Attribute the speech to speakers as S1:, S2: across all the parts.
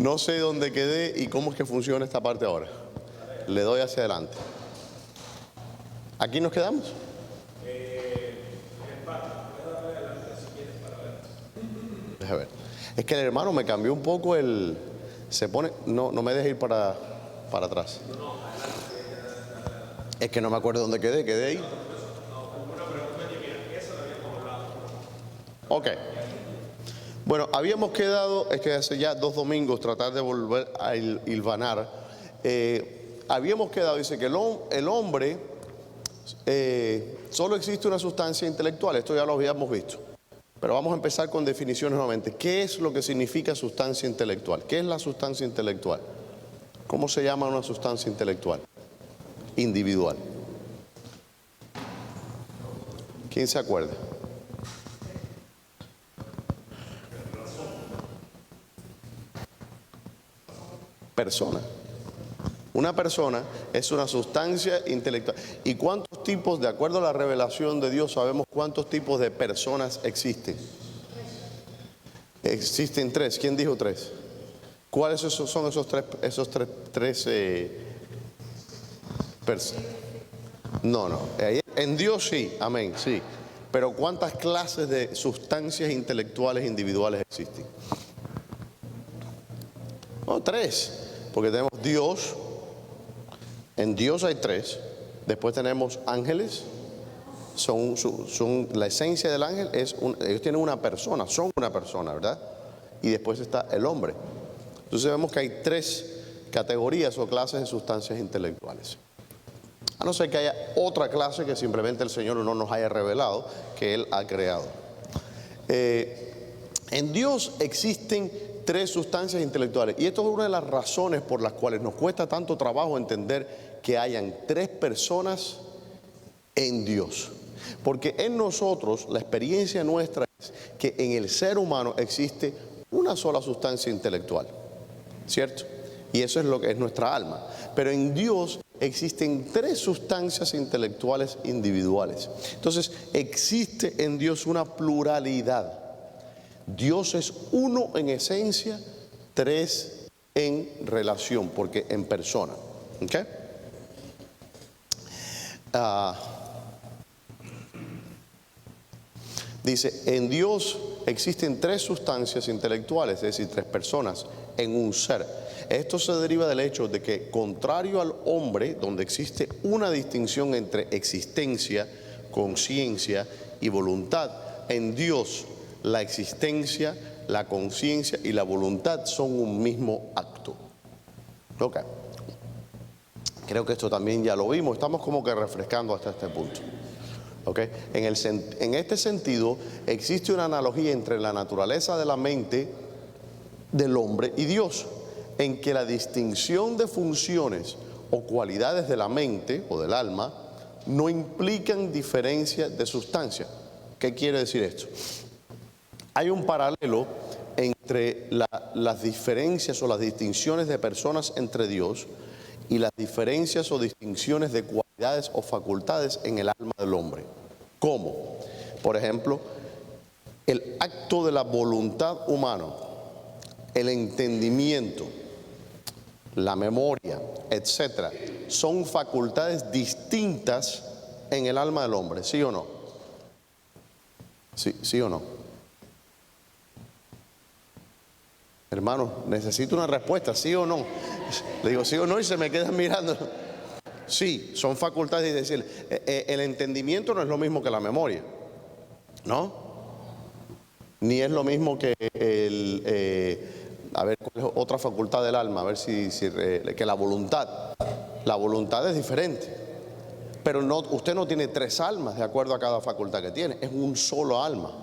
S1: No sé dónde quedé y cómo es que funciona esta parte ahora. Le doy hacia adelante. ¿Aquí nos quedamos? Déjame ver. Es que el hermano me cambió un poco el... Se pone... No me deje ir para atrás. Es que no me acuerdo dónde quedé. ¿Quedé ahí? Ok. Bueno, habíamos quedado, es que hace ya 2 domingos tratar de volver a hilvanar. Habíamos quedado, dice que el hombre solo existe una sustancia intelectual. Esto ya lo habíamos visto. Pero vamos a empezar con definiciones nuevamente. ¿Qué es lo que significa sustancia intelectual? ¿Qué es la sustancia intelectual? ¿Cómo se llama una sustancia intelectual? Individual. ¿Quién se acuerda? Persona. Una persona es una sustancia intelectual. ¿Y cuántos tipos, de acuerdo a la revelación de Dios, sabemos cuántos tipos de personas existen? Existen 3. ¿Quién dijo 3? ¿Cuáles son esos tres personas? No. En Dios sí, amén, sí. Pero ¿cuántas clases de sustancias intelectuales individuales existen? 3. Porque tenemos Dios, en Dios hay 3, después tenemos ángeles, son la esencia del ángel ellos tienen una persona, son una persona, ¿verdad? Y después está el hombre. Entonces vemos que hay 3 categorías o clases de sustancias intelectuales. A no ser que haya otra clase que simplemente el Señor no nos haya revelado, que Él ha creado. En Dios existen 3 sustancias intelectuales. Y esto es una de las razones por las cuales nos cuesta tanto trabajo entender que hayan 3 personas en Dios. Porque en nosotros, la experiencia nuestra es que en el ser humano existe una sola sustancia intelectual, ¿cierto? Y eso es lo que es nuestra alma. Pero en Dios existen 3 sustancias intelectuales individuales. Entonces, existe en Dios una pluralidad. Dios es uno en esencia, 3 en relación, porque en persona. ¿Ok? Dice, en Dios existen 3 sustancias intelectuales, es decir, 3 personas en un ser. Esto se deriva del hecho de que, contrario al hombre, donde existe una distinción entre existencia, conciencia y voluntad, en Dios la existencia, la conciencia y la voluntad son un mismo acto. Ok. Creo que esto también ya lo vimos. Estamos como que refrescando hasta este punto. Ok. En este sentido, existe una analogía entre la naturaleza de la mente del hombre y Dios, en que la distinción de funciones o cualidades de la mente o del alma no implican diferencia de sustancia. ¿Qué quiere decir esto? Hay un paralelo entre las diferencias o las distinciones de personas entre Dios y las diferencias o distinciones de cualidades o facultades en el alma del hombre. ¿Cómo? Por ejemplo, el acto de la voluntad humana, el entendimiento, la memoria, etcétera, son facultades distintas en el alma del hombre, ¿sí o no? ¿Sí o no? Hermano, necesito una respuesta, ¿sí o no? Le digo sí o no y se me quedan mirando. Sí, son facultades, es decir, el entendimiento no es lo mismo que la memoria, ¿no? Ni es lo mismo que a ver, ¿cuál es otra facultad del alma? A ver que la voluntad. La voluntad es diferente. Pero usted no tiene 3 almas de acuerdo a cada facultad que tiene, es un solo alma.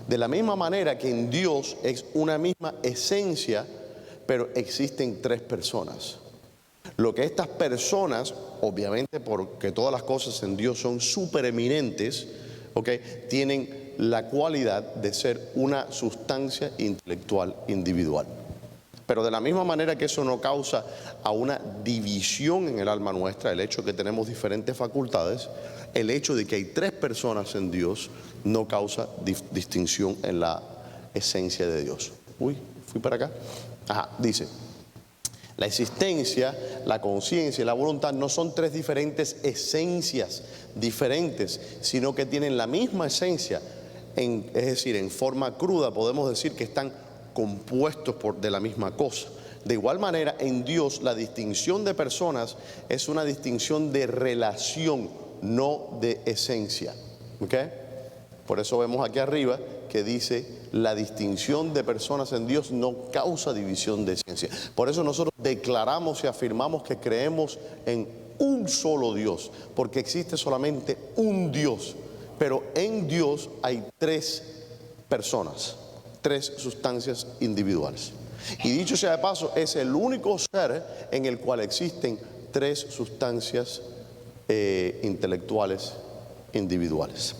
S1: De la misma manera que en Dios es una misma esencia, pero existen 3 personas. Lo que estas personas, obviamente porque todas las cosas en Dios son supereminentes, ¿okay?, tienen la cualidad de ser una sustancia intelectual individual. Pero de la misma manera que eso no causa a una división en el alma nuestra, el hecho de que tenemos diferentes facultades, el hecho de que hay 3 personas en Dios no causa distinción en la esencia de Dios. Uy, fui para acá. Dice, la existencia, la conciencia y la voluntad no son tres diferentes esencias diferentes, sino que tienen la misma esencia. Es decir, en forma cruda podemos decir que están compuestos de la misma cosa. De igual manera, en Dios la distinción de personas es una distinción de relación, no de esencia. ¿Ok? Por eso vemos aquí arriba que dice, la distinción de personas en Dios no causa división de esencia. Por eso nosotros declaramos y afirmamos que creemos en un solo Dios, porque existe solamente un Dios. Pero en Dios hay tres personas, tres sustancias individuales. Y dicho sea de paso, es el único ser en el cual existen tres sustancias intelectuales individuales.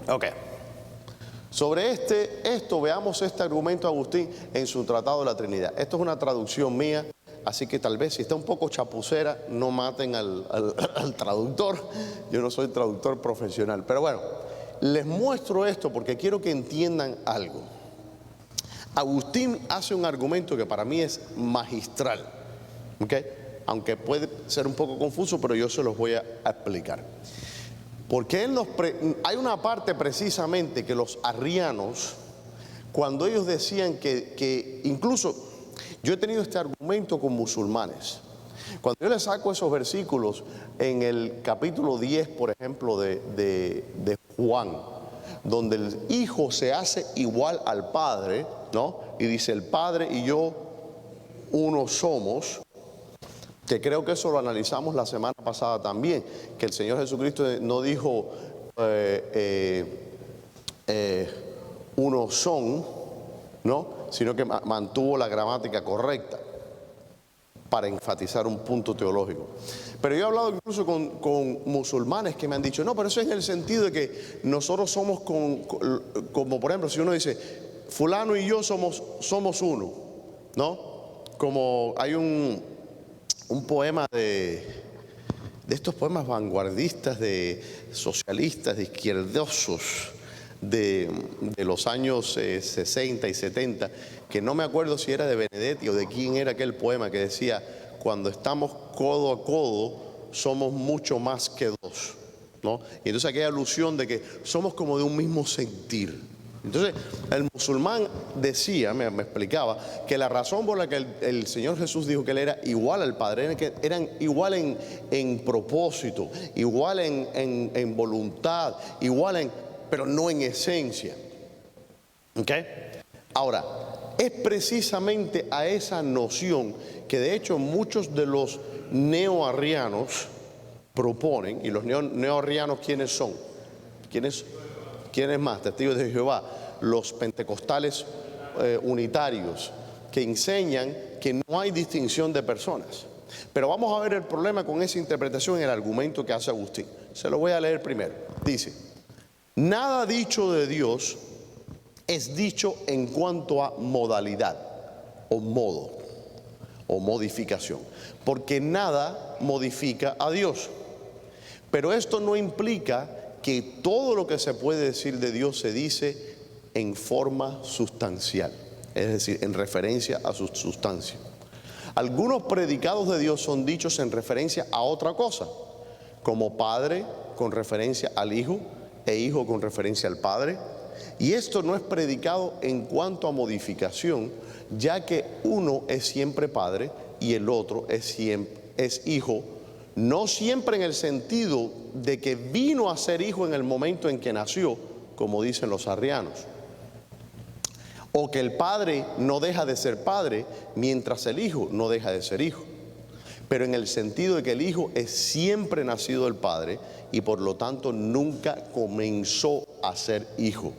S1: Ok. Sobre esto veamos este argumento de Agustín en su Tratado de la Trinidad. Esto es una traducción mía, así que tal vez si está un poco chapucera, no maten al traductor. Yo no soy traductor profesional, pero bueno, les muestro esto porque quiero que entiendan algo. Agustín hace un argumento que para mí es magistral, ¿ok? Aunque puede ser un poco confuso, pero yo se los voy a explicar. Porque hay una parte precisamente que los arrianos, cuando ellos decían que incluso yo he tenido este argumento con musulmanes, cuando yo les saco esos versículos en el capítulo 10, por ejemplo, de Juan, donde el Hijo se hace igual al Padre, ¿no? Y dice, el Padre y yo uno somos, que creo que eso lo analizamos la semana pasada también, que el Señor Jesucristo no dijo uno son, ¿no? Sino que mantuvo la gramática correcta para enfatizar un punto teológico. Pero yo he hablado incluso con musulmanes que me han dicho, no, pero eso es en el sentido de que nosotros somos como por ejemplo, si uno dice, fulano y yo somos uno, ¿no? Como hay un poema de estos poemas vanguardistas, de socialistas, de izquierdosos, de los años 60 y 70, que no me acuerdo si era de Benedetti o de quién era aquel poema que decía, cuando estamos codo a codo, somos mucho más que dos, ¿no? Y entonces aquí hay alusión de que somos como de un mismo sentir. Entonces, el musulmán decía, me explicaba, que la razón por la que el Señor Jesús dijo que Él era igual al Padre, era que eran igual en propósito, igual en voluntad, pero no en esencia. ¿Ok? Ahora, es precisamente a esa noción que de hecho muchos de los neoarrianos proponen, y los neoarrianos, ¿quiénes son? ¿Quiénes más? Testigos de Jehová, los pentecostales unitarios, que enseñan que no hay distinción de personas. Pero vamos a ver el problema con esa interpretación en el argumento que hace Agustín. Se lo voy a leer primero. Dice, nada dicho de Dios es dicho en cuanto a modalidad o modo o modificación, porque nada modifica a Dios. Pero esto no implica que todo lo que se puede decir de Dios se dice en forma sustancial, es decir, en referencia a su sustancia. Algunos predicados de Dios son dichos en referencia a otra cosa, como Padre con referencia al Hijo e Hijo con referencia al Padre. Y esto no es predicado en cuanto a modificación, ya que uno es siempre Padre y el otro es Hijo, no siempre en el sentido de que vino a ser hijo en el momento en que nació, como dicen los arrianos, o que el padre no deja de ser padre mientras el hijo no deja de ser hijo, pero en el sentido de que el hijo es siempre nacido del padre y por lo tanto nunca comenzó a ser hijo.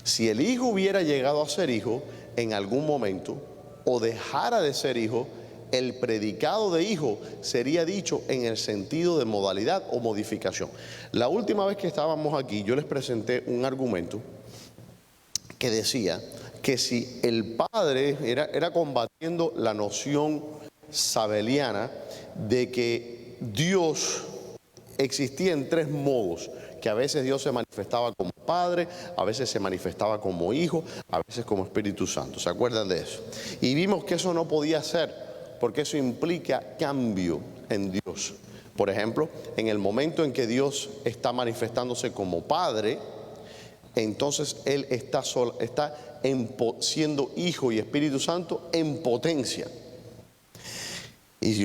S1: Si el hijo hubiera llegado a ser hijo en algún momento o dejara de ser hijo, el predicado de hijo sería dicho en el sentido de modalidad o modificación. La última vez que estábamos aquí, yo les presenté un argumento que decía que si el padre era combatiendo la noción sabeliana de que Dios existía en tres modos, que a veces Dios se manifestaba como Padre, a veces se manifestaba como Hijo, a veces como Espíritu Santo. ¿Se acuerdan de eso? Y vimos que eso no podía ser, porque eso implica cambio en Dios. Por ejemplo, en el momento en que Dios está manifestándose como Padre, entonces Él está siendo Hijo y Espíritu Santo en potencia. Y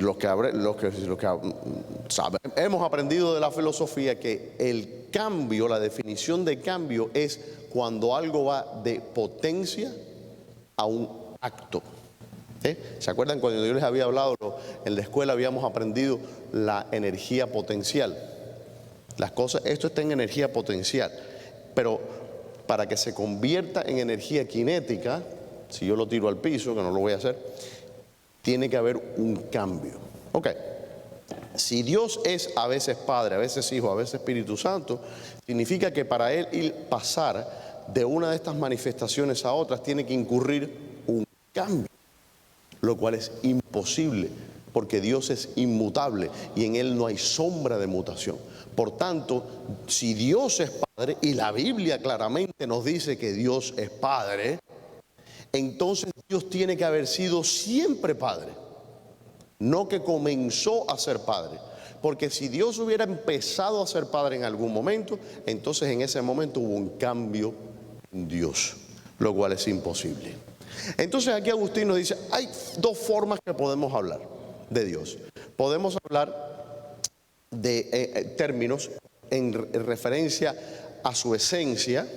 S1: hemos aprendido de la filosofía que el cambio, la definición de cambio es cuando algo va de potencia a un acto. ¿Se acuerdan cuando yo les había hablado, en la escuela habíamos aprendido la energía potencial? Las cosas, esto está en energía potencial, pero para que se convierta en energía cinética, si yo lo tiro al piso, que no lo voy a hacer, tiene que haber un cambio. Ok, si Dios es a veces Padre, a veces Hijo, a veces Espíritu Santo, significa que para Él pasar de una de estas manifestaciones a otras tiene que incurrir un cambio, lo cual es imposible, porque Dios es inmutable y en Él no hay sombra de mutación. Por tanto, si Dios es Padre, y la Biblia claramente nos dice que Dios es Padre, entonces Dios tiene que haber sido siempre Padre, no que comenzó a ser Padre. Porque si Dios hubiera empezado a ser Padre en algún momento, entonces en ese momento hubo un cambio en Dios, lo cual es imposible. Entonces aquí Agustín nos dice, hay dos formas que podemos hablar de Dios. Podemos hablar de términos en referencia a su esencia,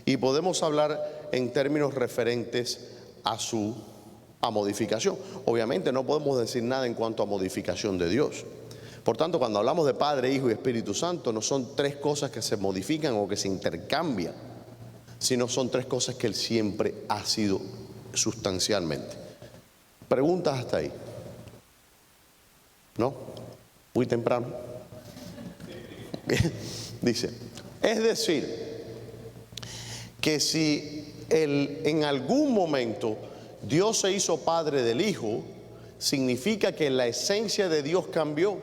S1: y podemos hablar en términos referentes a modificación. Obviamente no podemos decir nada en cuanto a modificación de Dios. Por tanto, cuando hablamos de Padre, Hijo y Espíritu Santo, no son tres cosas que se modifican o que se intercambian, sino son tres cosas que Él siempre ha sido sustancialmente. ¿Preguntas hasta ahí? ¿No? Muy temprano. Dice, es decir, que si en algún momento Dios se hizo Padre del Hijo, significa que la esencia de Dios cambió.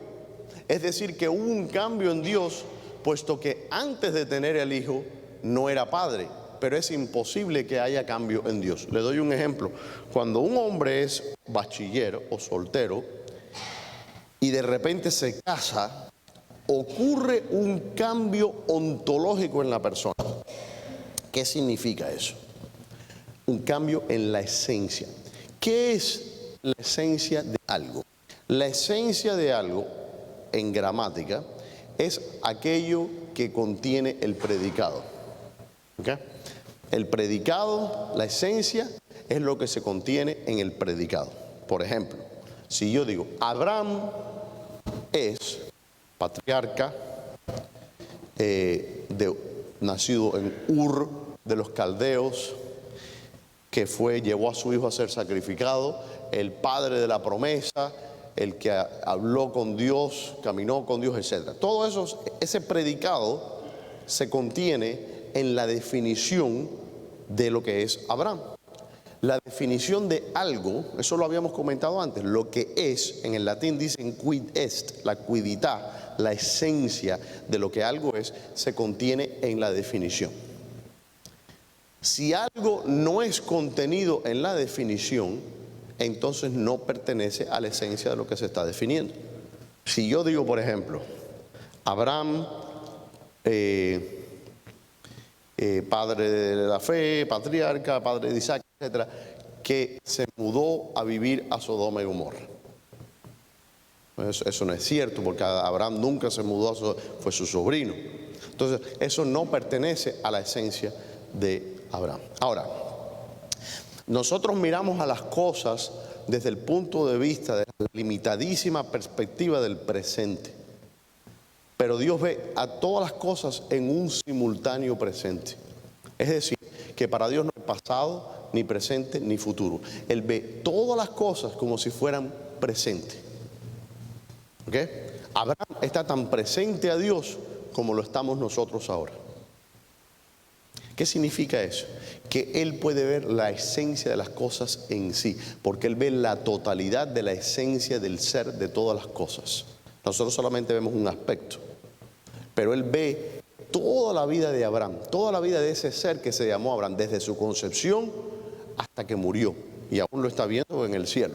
S1: Es decir, que hubo un cambio en Dios, puesto que antes de tener el Hijo no era Padre, pero es imposible que haya cambio en Dios. Le doy un ejemplo. Cuando un hombre es bachiller o soltero y de repente se casa, ocurre un cambio ontológico en la persona. ¿Qué significa eso? Un cambio en la esencia. ¿Qué es la esencia de algo? La esencia de algo, en gramática, es aquello que contiene el predicado. ¿Okay? El predicado, la esencia, es lo que se contiene en el predicado. Por ejemplo, si yo digo, Abraham es patriarca, nacido en Ur de los caldeos, que llevó a su hijo a ser sacrificado, el padre de la promesa, el que habló con Dios, caminó con Dios, etc. Todo eso, ese predicado se contiene en la definición de lo que es Abraham. La definición de algo, eso lo habíamos comentado antes, lo que es, en el latín dicen quid est, la quidità, la esencia de lo que algo es, se contiene en la definición. Si algo no es contenido en la definición, entonces no pertenece a la esencia de lo que se está definiendo. Si yo digo, por ejemplo, Abraham, padre de la fe, patriarca, padre de Isaac, etcétera, que se mudó a vivir a Sodoma y Gomorra. Eso no es cierto, porque Abraham nunca se mudó, fue su sobrino. Entonces, eso no pertenece a la esencia de Abraham. Ahora, nosotros miramos a las cosas desde el punto de vista de la limitadísima perspectiva del presente. Pero Dios ve a todas las cosas en un simultáneo presente. Es decir, que para Dios no hay pasado, ni presente, ni futuro. Él ve todas las cosas como si fueran presentes. ¿Ok? Abraham está tan presente a Dios como lo estamos nosotros ahora. ¿Qué significa eso? Que Él puede ver la esencia de las cosas en sí, porque Él ve la totalidad de la esencia del ser de todas las cosas. Nosotros solamente vemos un aspecto, pero Él ve toda la vida de Abraham, toda la vida de ese ser que se llamó Abraham, desde su concepción hasta que murió, y aún lo está viendo en el cielo,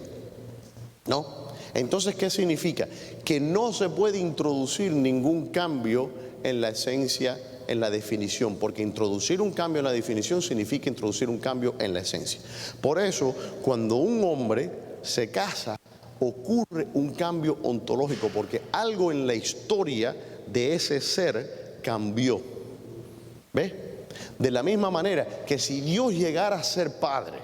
S1: ¿no? Entonces, ¿qué significa? Que no se puede introducir ningún cambio en la esencia, en la definición, porque introducir un cambio en la definición significa introducir un cambio en la esencia. Por eso, cuando un hombre se casa, ocurre un cambio ontológico, porque algo en la historia de ese ser cambió. ¿Ves? De la misma manera que si Dios llegara a ser Padre,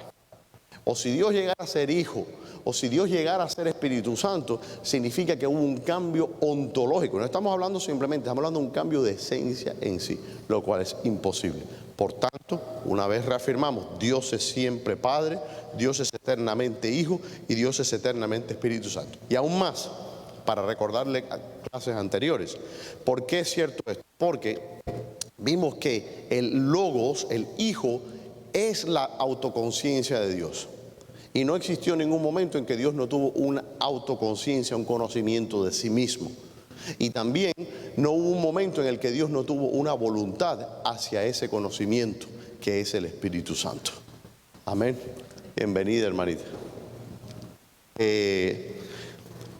S1: o si Dios llegara a ser Hijo, o si Dios llegara a ser Espíritu Santo, significa que hubo un cambio ontológico. No estamos hablando simplemente, estamos hablando de un cambio de esencia en sí, lo cual es imposible. Por tanto, una vez reafirmamos, Dios es siempre Padre, Dios es eternamente Hijo y Dios es eternamente Espíritu Santo. Y aún más, para recordarle a clases anteriores, ¿por qué es cierto esto? Porque vimos que el Logos, el Hijo, es la autoconciencia de Dios. Y no existió ningún momento en que Dios no tuvo una autoconciencia, un conocimiento de sí mismo. Y también no hubo un momento en el que Dios no tuvo una voluntad hacia ese conocimiento, que es el Espíritu Santo. Amén. Bienvenida, hermanita.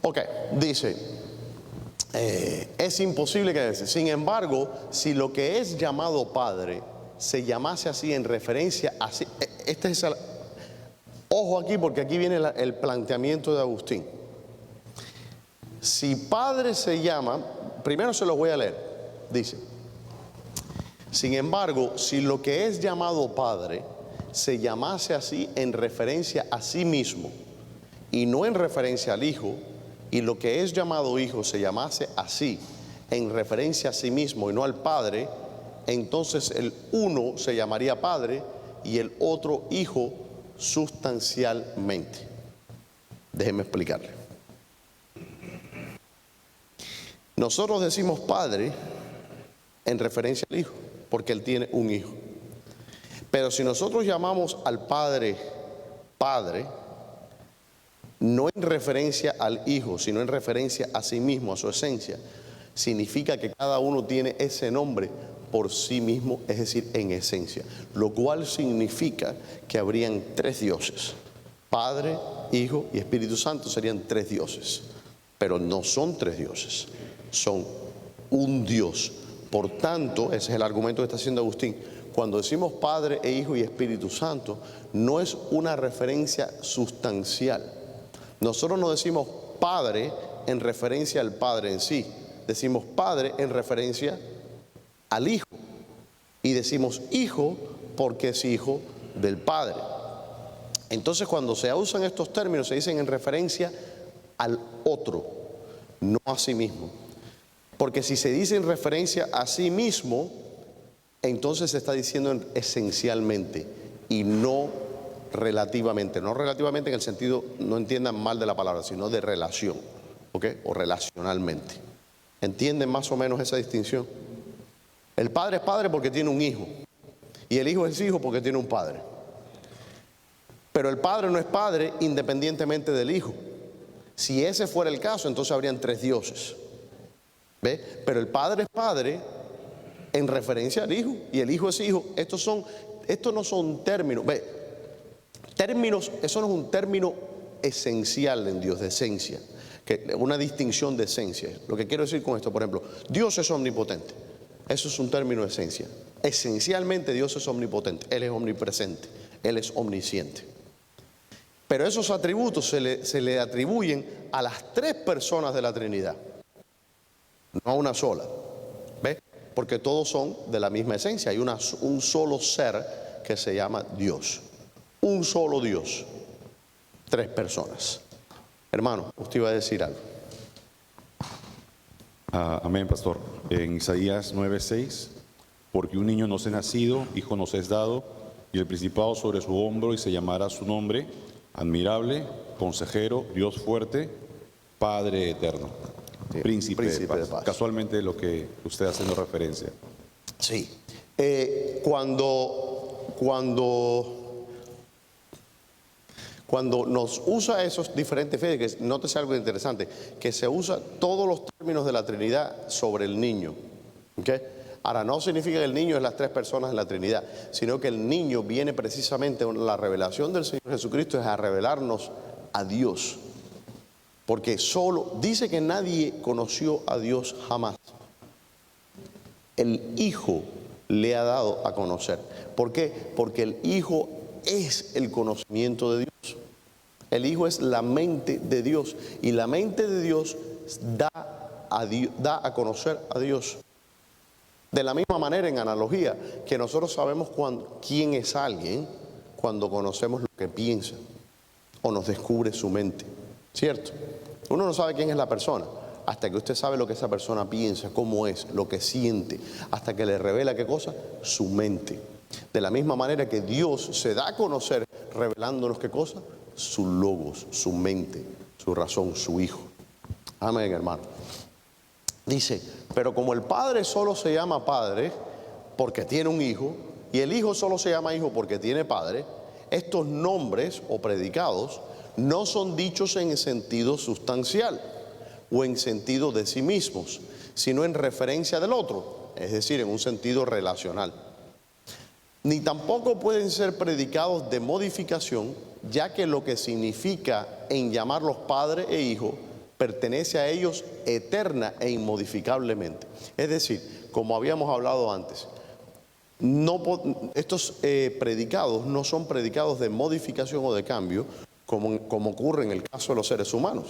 S1: Ok, dice, es imposible que sin embargo, si lo que es llamado Padre se llamase así en referencia a... Este es el... Ojo aquí, porque aquí viene el planteamiento de Agustín. Si Padre se llama, primero se los voy a leer, dice, sin embargo, si lo que es llamado Padre se llamase así en referencia a sí mismo y no en referencia al Hijo, y lo que es llamado Hijo se llamase así en referencia a sí mismo y no al Padre, entonces el uno se llamaría Padre y el otro Hijo sustancialmente. Déjenme explicarle. Nosotros decimos Padre en referencia al Hijo, porque Él tiene un Hijo. Pero si nosotros llamamos al Padre Padre, no en referencia al Hijo, sino en referencia a sí mismo, a su esencia, significa que cada uno tiene ese nombre por sí mismo, es decir, en esencia, lo cual significa que habrían tres dioses: Padre, Hijo y Espíritu Santo. Serían tres dioses, pero no son tres dioses, son un Dios. Por tanto, ese es el argumento que está haciendo Agustín. Cuando decimos Padre e Hijo y Espíritu Santo, no es una referencia sustancial. Nosotros no decimos Padre en referencia al Padre en sí, decimos Padre en referencia al Hijo, y decimos Hijo porque es Hijo del Padre. Entonces, cuando se usan estos términos, se dicen en referencia al otro, no a sí mismo. Porque si se dice en referencia a sí mismo, entonces se está diciendo esencialmente y no relativamente. No relativamente en el sentido, no entiendan mal de la palabra, sino de relación, ¿ok? O relacionalmente. ¿Entienden más o menos esa distinción? El Padre es Padre porque tiene un Hijo, y el Hijo es Hijo porque tiene un Padre. Pero el Padre no es Padre independientemente del Hijo. Si ese fuera el caso, entonces habrían tres dioses. ¿Ve? Pero el Padre es Padre en referencia al Hijo, y el Hijo es Hijo. Estos no son términos. ¿Ve? Términos, eso no es un término esencial en Dios, de esencia, una distinción de esencia. Lo que quiero decir con esto, por ejemplo, Dios es omnipotente. Eso es un término de esencia. Esencialmente Dios es omnipotente, Él es omnipresente, Él es omnisciente. Pero esos atributos se le atribuyen a las tres personas de la Trinidad, no a una sola. ¿Ves? Porque todos son de la misma esencia. Hay un solo ser que se llama Dios. Un solo Dios. Tres personas. Hermano, usted iba a decir algo.
S2: Amén, pastor. En Isaías 9:6, porque un niño nos es nacido, hijo nos es dado, y el principado sobre su hombro, y se llamará su nombre, admirable, consejero, Dios fuerte, Padre eterno, sí, príncipe de paz. Casualmente lo que usted haciendo referencia.
S1: Sí. Cuando nos usa esos diferentes fe, que nótese algo interesante, que se usa todos los términos de la Trinidad sobre el niño. ¿Okay? Ahora, no significa que el niño es las tres personas de la Trinidad, sino que el niño viene precisamente, la revelación del Señor Jesucristo es a revelarnos a Dios. Porque solo, dice que nadie conoció a Dios jamás. El Hijo le ha dado a conocer. ¿Por qué? Porque el Hijo es el conocimiento de Dios. El Hijo es la mente de Dios. Y la mente de Dios da a conocer a Dios. De la misma manera, en analogía, que nosotros sabemos quién es alguien cuando conocemos lo que piensa o nos descubre su mente, ¿cierto? Uno no sabe quién es la persona hasta que usted sabe lo que esa persona piensa, cómo es, lo que siente, hasta que le revela ¿qué cosa? Su mente. De la misma manera que Dios se da a conocer revelándonos ¿qué cosa? Su logos, su mente, su razón, su Hijo. Amén, hermano. Dice, pero como el Padre solo se llama Padre porque tiene un Hijo, y el Hijo solo se llama Hijo porque tiene Padre, estos nombres o predicados no son dichos en sentido sustancial o en sentido de sí mismos, sino en referencia del otro, es decir, en un sentido relacional. Ni tampoco pueden ser predicados de modificación, ya que lo que significa en llamarlos Padre e Hijo pertenece a ellos eterna e inmodificablemente. Es decir, como habíamos hablado antes, estos predicados no son predicados de modificación o de cambio, como ocurre en el caso de los seres humanos.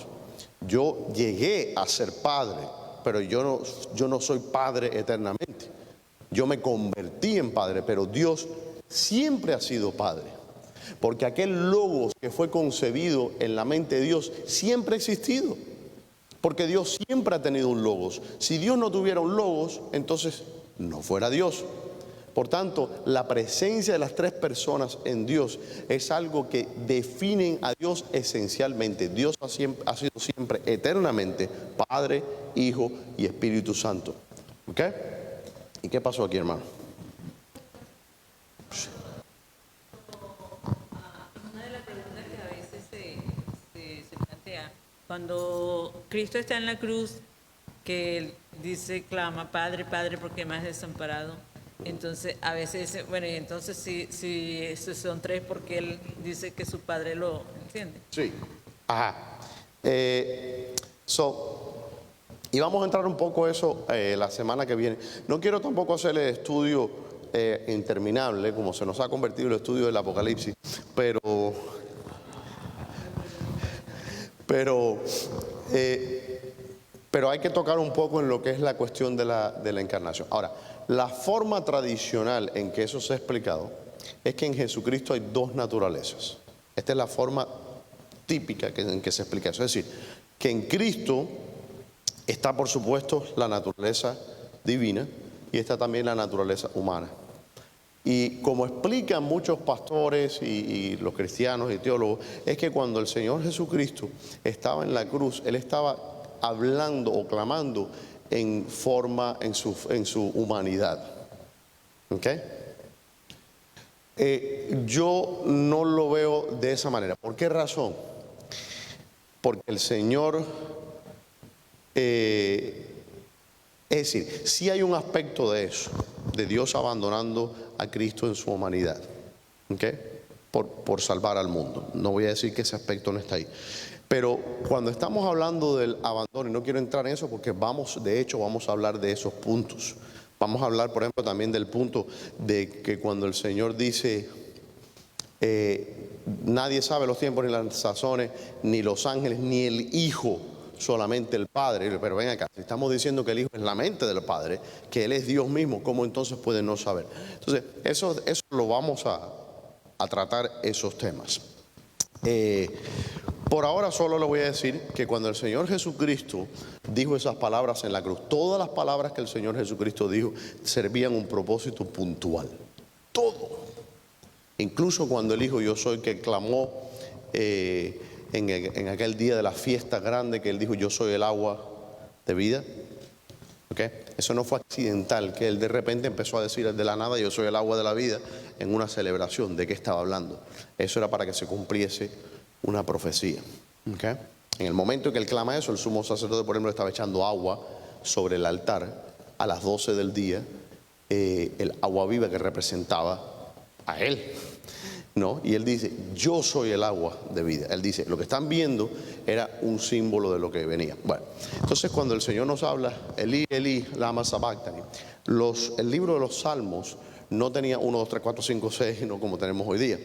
S1: Yo llegué a ser padre, pero yo no soy padre eternamente. Yo me convertí en padre, pero Dios siempre ha sido padre. Porque aquel logos que fue concebido en la mente de Dios siempre ha existido. Porque Dios siempre ha tenido un logos. Si Dios no tuviera un logos, entonces no fuera Dios. Por tanto, la presencia de las tres personas en Dios es algo que definen a Dios esencialmente. Dios ha sido siempre, eternamente, Padre, Hijo y Espíritu Santo. ¿Ok? ¿Y qué pasó aquí, hermano?
S3: Una de las preguntas que a veces se plantea, cuando Cristo está en la cruz, que él dice, clama, Padre, Padre, ¿por qué me has desamparado? Entonces, a veces dice, bueno, y entonces si esos son tres, porque él dice que su padre lo entiende.
S1: Sí. Ajá. Y vamos a entrar un poco eso la semana que viene. No quiero tampoco hacer el estudio interminable, como se nos ha convertido el estudio del Apocalipsis, pero hay que tocar un poco en lo que es la cuestión de la encarnación. Ahora, la forma tradicional en que eso se ha explicado es que en Jesucristo hay dos naturalezas. Esta es la forma típica en que se explica eso. Es decir, que en Cristo está, por supuesto, la naturaleza divina y está también la naturaleza humana. Y como explican muchos pastores y los cristianos y teólogos, es que cuando el Señor Jesucristo estaba en la cruz, Él estaba hablando o clamando en su humanidad. ¿Ok? Yo no lo veo de esa manera. ¿Por qué razón? Porque el Señor, es decir, sí hay un aspecto de eso, de Dios abandonando a Cristo en su humanidad, ¿ok? Por salvar al mundo. No voy a decir que ese aspecto no está ahí. Pero cuando estamos hablando del abandono, y no quiero entrar en eso porque vamos a hablar de esos puntos. Vamos a hablar, por ejemplo, también del punto de que cuando el Señor dice, nadie sabe los tiempos ni las sazones, ni los ángeles, ni el Hijo, solamente el Padre. Pero ven acá, si estamos diciendo que el Hijo es la mente del Padre, que Él es Dios mismo, ¿cómo entonces puede no saber? Entonces, eso lo vamos a tratar, esos temas. Por ahora solo le voy a decir que cuando el Señor Jesucristo dijo esas palabras en la cruz, todas las palabras que el Señor Jesucristo dijo servían un propósito puntual. Todo. Incluso cuando el Hijo, yo soy, que clamó en aquel día de la fiesta grande, que Él dijo, yo soy el agua de vida. ¿Okay? Eso no fue accidental, que Él de repente empezó a decir de la nada, yo soy el agua de la vida, en una celebración. ¿De qué estaba hablando? Eso era para que se cumpliese una profecía. ¿Okay? En el momento en que Él clama eso, el sumo sacerdote, por ejemplo, estaba echando agua sobre el altar a las 12 del día, el agua viva que representaba a él, ¿no? Y él dice, yo soy el agua de vida. Él dice, lo que están viendo era un símbolo de lo que venía. Bueno, entonces cuando el Señor nos habla, Elí, Elí, lama sabactani, el libro de los Salmos no tenía 1, 2, 3, 4, 5, 6, no como tenemos hoy día.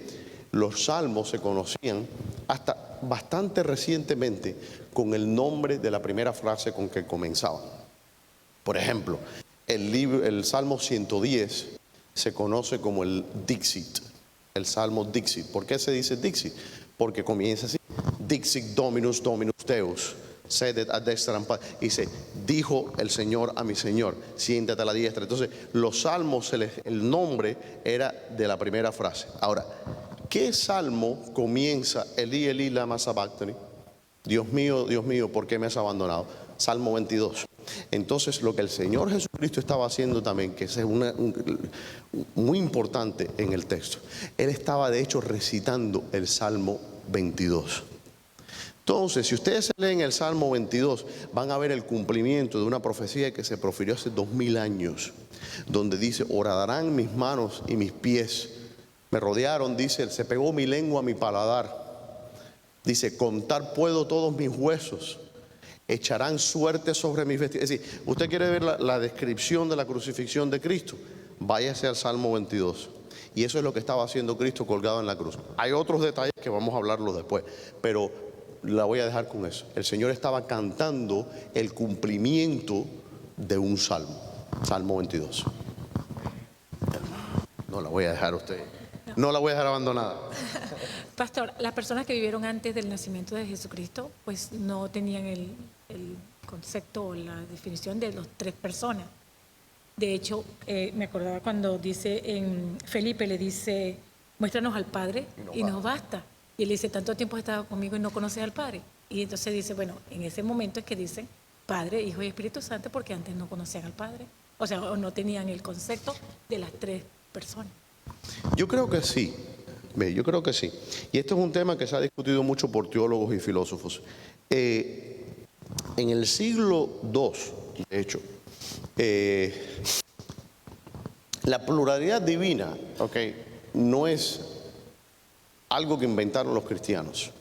S1: Los Salmos se conocían hasta bastante recientemente con el nombre de la primera frase con que comenzaban. Por ejemplo, el Salmo 110 se conoce como el Dixit, el Salmo Dixit. ¿Por qué se dice Dixit? Porque comienza así, Dixit Dominus Dominus Deus, sedet ad dextram, dice, dijo el Señor a mi Señor, siéntate a la diestra. Entonces, los salmos, el nombre era de la primera frase. Ahora, ¿qué salmo comienza Elí, Elí, lama sabactani? Dios mío, ¿por qué me has abandonado? Salmo 22. Entonces, lo que el Señor Jesucristo estaba haciendo también, que es muy importante en el texto, Él estaba de hecho recitando el Salmo 22. Entonces, si ustedes leen el Salmo 22, van a ver el cumplimiento de una profecía que se profirió hace 2000 años, donde dice, horadarán mis manos y mis pies, me rodearon, dice, se pegó mi lengua a mi paladar, dice, contar puedo todos mis huesos, echarán suerte sobre mis vestidos. Es decir, usted quiere ver la descripción de la crucifixión de Cristo, váyase al Salmo 22. Y eso es lo que estaba haciendo Cristo colgado en la cruz. Hay otros detalles que vamos a hablarlo después, pero la voy a dejar con eso. El Señor estaba cantando el cumplimiento de un salmo, Salmo 22. No la voy a dejar a usted, no la voy a dejar abandonada.
S4: Pastor, las personas que vivieron antes del nacimiento de Jesucristo, pues no tenían el concepto o la definición de los 3 personas. De hecho, me acordaba cuando dice en Felipe, le dice, muéstranos al Padre y nos basta. Y él dice, tanto tiempo has estado conmigo y no conoces al Padre. Y entonces dice, bueno, en ese momento es que dicen Padre, Hijo y Espíritu Santo, porque antes no conocían al Padre. O sea, no tenían el concepto de las 3 personas.
S1: Yo creo que sí. Yo creo que sí. Y esto es un tema que se ha discutido mucho por teólogos y filósofos. En el siglo II, de hecho, la pluralidad divina, no es algo que inventaron los cristianos.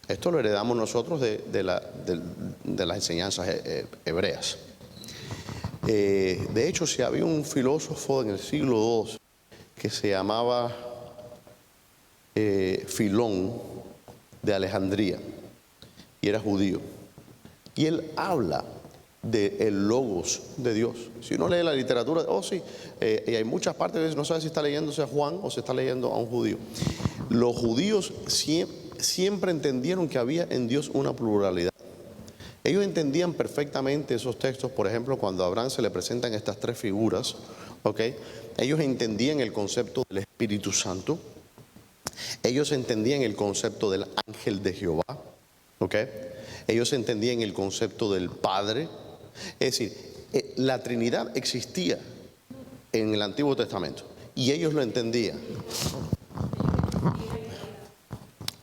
S1: Esto lo heredamos nosotros de las enseñanzas hebreas. De hecho, si había un filósofo en el siglo II que se llamaba Filón de Alejandría, y era judío, y él habla del logos de Dios. Si uno lee la literatura, y hay muchas partes, no sabe si está leyéndose a Juan o se está leyendo a un judío. Los judíos siempre entendieron que había en Dios una pluralidad. Ellos entendían perfectamente esos textos. Por ejemplo, cuando a Abraham se le presentan estas 3 figuras, ellos entendían el concepto del Espíritu Santo, ellos entendían el concepto del ángel de Jehová, ellos entendían el concepto del Padre. Es decir, la Trinidad existía en el Antiguo Testamento y ellos lo entendían.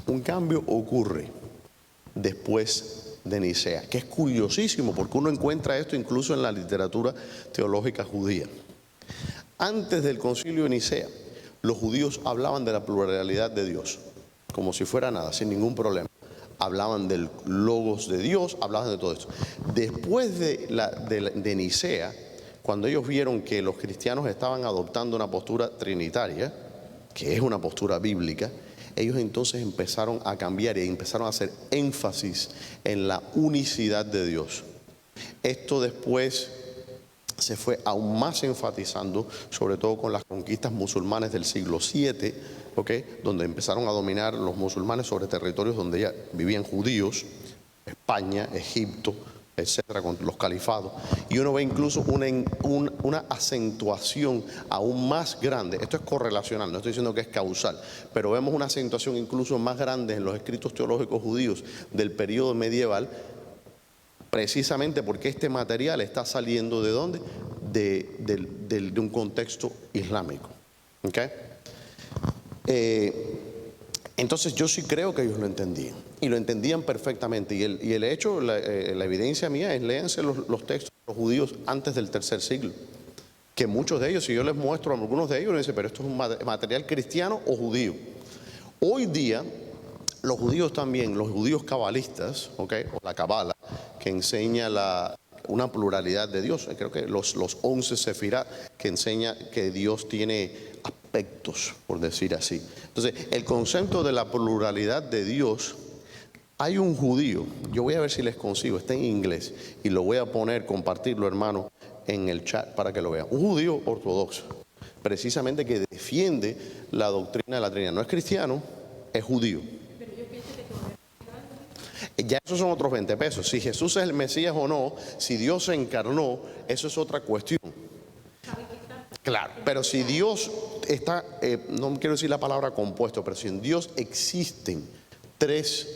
S1: Un cambio ocurre después de Nicea, que es curiosísimo porque uno encuentra esto incluso en la literatura teológica judía. Antes del concilio de Nicea, los judíos hablaban de la pluralidad de Dios, como si fuera nada, sin ningún problema. Hablaban del logos de Dios, hablaban de todo esto. Después de Nicea, cuando ellos vieron que los cristianos estaban adoptando una postura trinitaria, que es una postura bíblica, ellos entonces empezaron a cambiar y empezaron a hacer énfasis en la unicidad de Dios. Esto después se fue aún más enfatizando, sobre todo con las conquistas musulmanes del siglo VII, donde empezaron a dominar los musulmanes sobre territorios donde ya vivían judíos, España, Egipto, etcétera, con los califados. Y uno ve incluso una acentuación aún más grande. Esto es correlacional, no estoy diciendo que es causal, pero vemos una acentuación incluso más grande en los escritos teológicos judíos del periodo medieval, precisamente porque este material está saliendo ¿de dónde? De un contexto islámico. Entonces yo sí creo que ellos lo entendían y lo entendían perfectamente, y el hecho, la evidencia mía es léanse los textos de los judíos antes del 3er siglo. que muchos de ellos, si yo les muestro a algunos de ellos, me dicen, pero esto es un material cristiano o judío. Hoy día, los judíos también, los judíos cabalistas, ¿okay? O la cabala, que enseña una pluralidad de Dios. Creo que los 11 sefirá, que enseña que Dios tiene aspectos, por decir así. Entonces, el concepto de la pluralidad de Dios, hay un judío, yo voy a ver si les consigo, está en inglés, y lo voy a poner, compartirlo, hermano, en el chat para que lo vean. Un judío ortodoxo, precisamente que defiende la doctrina de la Trinidad. No es cristiano, es judío. Ya esos son otros 20 pesos. Si Jesús es el Mesías o no, si Dios se encarnó, eso es otra cuestión. Claro, pero si Dios está, no quiero decir la palabra compuesto, pero si en Dios existen tres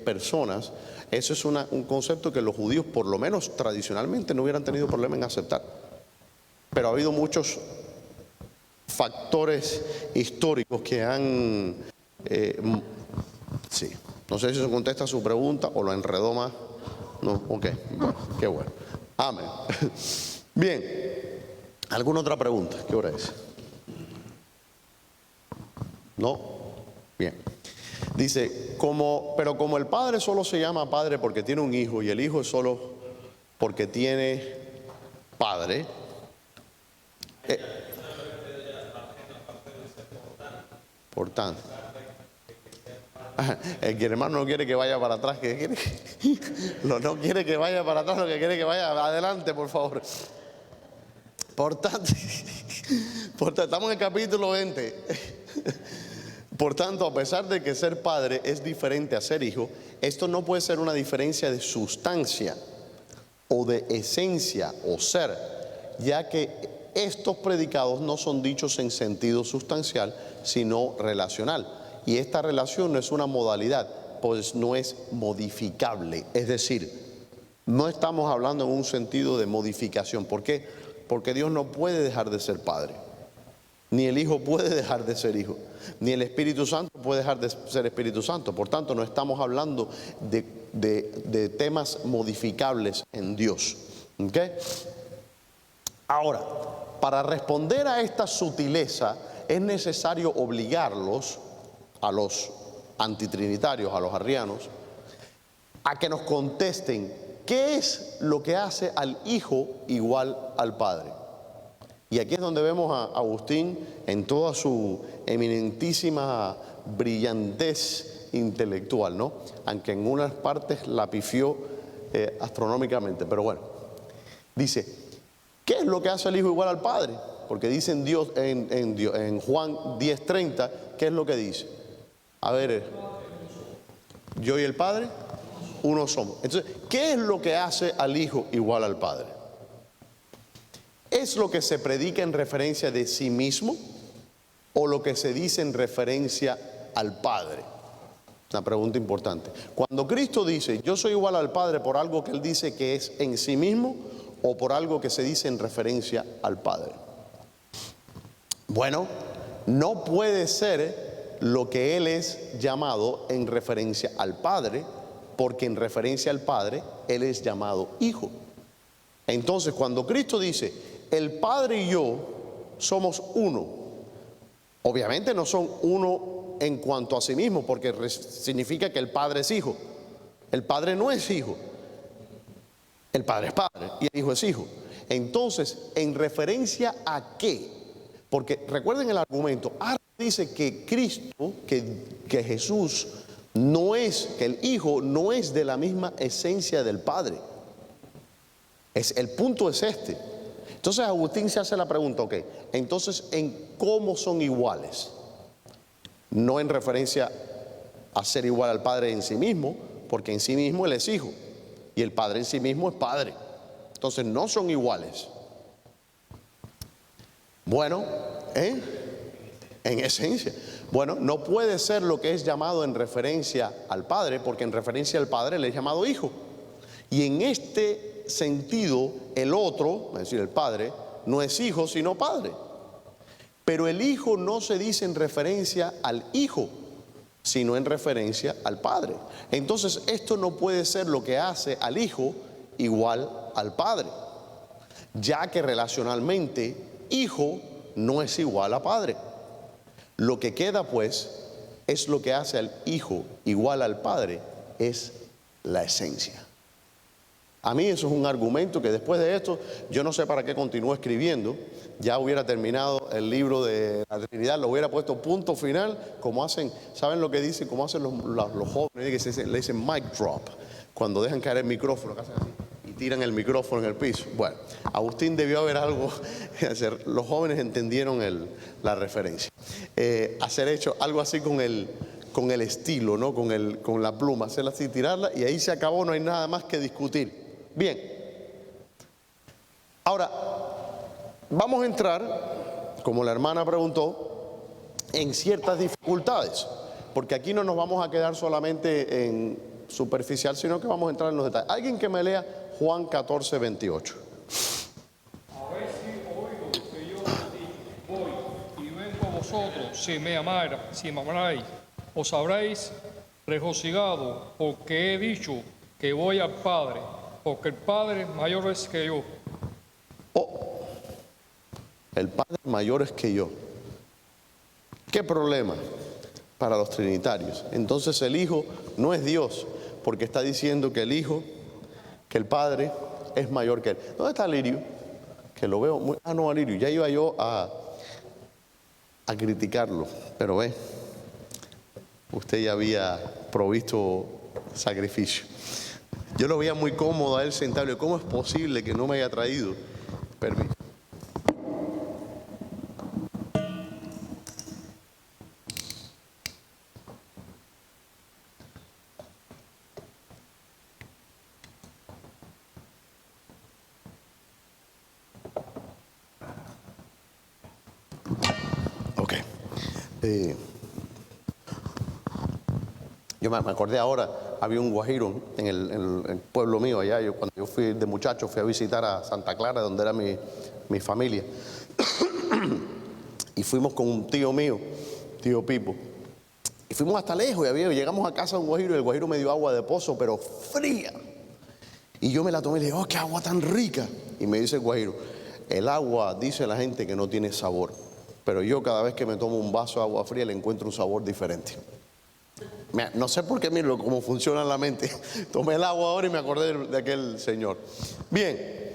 S1: personas, eso es un concepto que los judíos, por lo menos tradicionalmente, no hubieran tenido problema en aceptar. Pero ha habido muchos factores históricos que han... sí, no sé si se contesta su pregunta o lo enredó más. No, ok, bueno, qué bueno. Amén. Bien, ¿alguna otra pregunta? ¿Qué hora es? ¿No? Bien. Dice, pero como el padre solo se llama padre porque tiene un hijo y el hijo es solo porque tiene padre. Por tanto. El que hermano no quiere que vaya para atrás, no quiere que vaya para atrás, lo que quiere que vaya adelante, por favor. Por tanto, estamos en el capítulo 20. Por tanto, a pesar de que ser padre es diferente a ser hijo, esto no puede ser una diferencia de sustancia o de esencia o ser, ya que estos predicados no son dichos en sentido sustancial, sino relacional. Y esta relación no es una modalidad, pues no es modificable. Es decir, no estamos hablando en un sentido de modificación. ¿Por qué? Porque Dios no puede dejar de ser padre. Ni el Hijo puede dejar de ser Hijo, ni el Espíritu Santo puede dejar de ser Espíritu Santo. Por tanto, no estamos hablando de temas modificables en Dios. ¿Okay? Ahora, para responder a esta sutileza, es necesario obligarlos, a los antitrinitarios, a los arrianos, a que nos contesten qué es lo que hace al Hijo igual al Padre. Y aquí es donde vemos a Agustín en toda su eminentísima brillantez intelectual, ¿no? Aunque en unas partes la pifió astronómicamente, pero bueno. Dice, ¿qué es lo que hace el Hijo igual al Padre? Porque dice en Juan 10:30, ¿qué es lo que dice? A ver, yo y el Padre, uno somos. Entonces, ¿qué es lo que hace al Hijo igual al Padre? ¿Es lo que se predica en referencia de sí mismo o lo que se dice en referencia al Padre? Una pregunta importante. Cuando Cristo dice, yo soy igual al Padre, por algo que Él dice que es en sí mismo o por algo que se dice en referencia al Padre. Bueno, no puede ser lo que Él es llamado en referencia al Padre, porque en referencia al Padre Él es llamado Hijo. Entonces, cuando Cristo dice, el Padre y yo somos uno, obviamente no son uno en cuanto a sí mismo, porque significa que el Padre es Hijo. El Padre no es Hijo. El Padre es Padre y el Hijo es Hijo. Entonces, ¿en referencia a qué? Porque recuerden el argumento. Ahora dice que Cristo, que Jesús no es, que el Hijo no es de la misma esencia del Padre. El punto es este. Entonces Agustín se hace la pregunta, ok, entonces ¿en cómo son iguales? No en referencia a ser igual al Padre en sí mismo, porque en sí mismo Él es Hijo y el Padre en sí mismo es Padre. Entonces no son iguales. Bueno, en esencia. Bueno, no puede ser lo que es llamado en referencia al Padre, porque en referencia al Padre le es llamado Hijo. Y en este sentido, el otro, es decir, el Padre, no es Hijo, sino Padre. Pero el Hijo no se dice en referencia al Hijo, sino en referencia al Padre. Entonces, esto no puede ser lo que hace al Hijo igual al Padre, ya que relacionalmente hijo no es igual a padre. Lo que queda pues es lo que hace al hijo igual al padre, es la esencia. A mí eso es un argumento que después de esto, yo no sé para qué continúo escribiendo, ya hubiera terminado el libro de la Trinidad, lo hubiera puesto punto final, como hacen, ¿saben lo que dicen? Como hacen los jóvenes, que le dicen mic drop, cuando dejan caer el micrófono, que hacen así, y tiran el micrófono en el piso. Bueno, Agustín debió haber algo que hacer, los jóvenes entendieron la referencia. Hacer hecho algo así con el estilo, ¿no? Con la pluma, hacerla así, tirarla, y ahí se acabó, no hay nada más que discutir. Bien, ahora vamos a entrar, como la hermana preguntó, en ciertas dificultades, porque aquí no nos vamos a quedar solamente en superficial, sino que vamos a entrar en los detalles. Alguien que me lea Juan 14, 28.
S5: Habéis oído que yo os dije, voy y vengo a vosotros, si me amarais, os habréis regocijado, porque he dicho que voy al Padre, porque el Padre mayor es que yo.
S1: Oh, el Padre mayor es que yo. ¿Qué problema para los trinitarios? Entonces el Hijo no es Dios, porque está diciendo que el Hijo, que el Padre es mayor que Él. ¿Dónde está Lirio? Que lo veo muy... no, Lirio, ya iba yo a criticarlo, pero ve, usted ya había provisto sacrificio. Yo lo veía muy cómodo a él sentado. ¿Cómo es posible que no me haya traído? Permiso. Ok. Yo me acordé ahora, había un guajiro en el pueblo mío allá. Cuando yo fui de muchacho, fui a visitar a Santa Clara, donde era mi familia. Y fuimos con un tío mío, tío Pipo. Y fuimos hasta lejos y llegamos a casa de un guajiro y el guajiro me dio agua de pozo, pero fría. Y yo me la tomé y le dije, oh, qué agua tan rica. Y me dice el guajiro, el agua, dice la gente, que no tiene sabor. Pero yo cada vez que me tomo un vaso de agua fría le encuentro un sabor diferente. No sé por qué, mire cómo funciona la mente. Tomé el agua ahora y me acordé de aquel señor. Bien.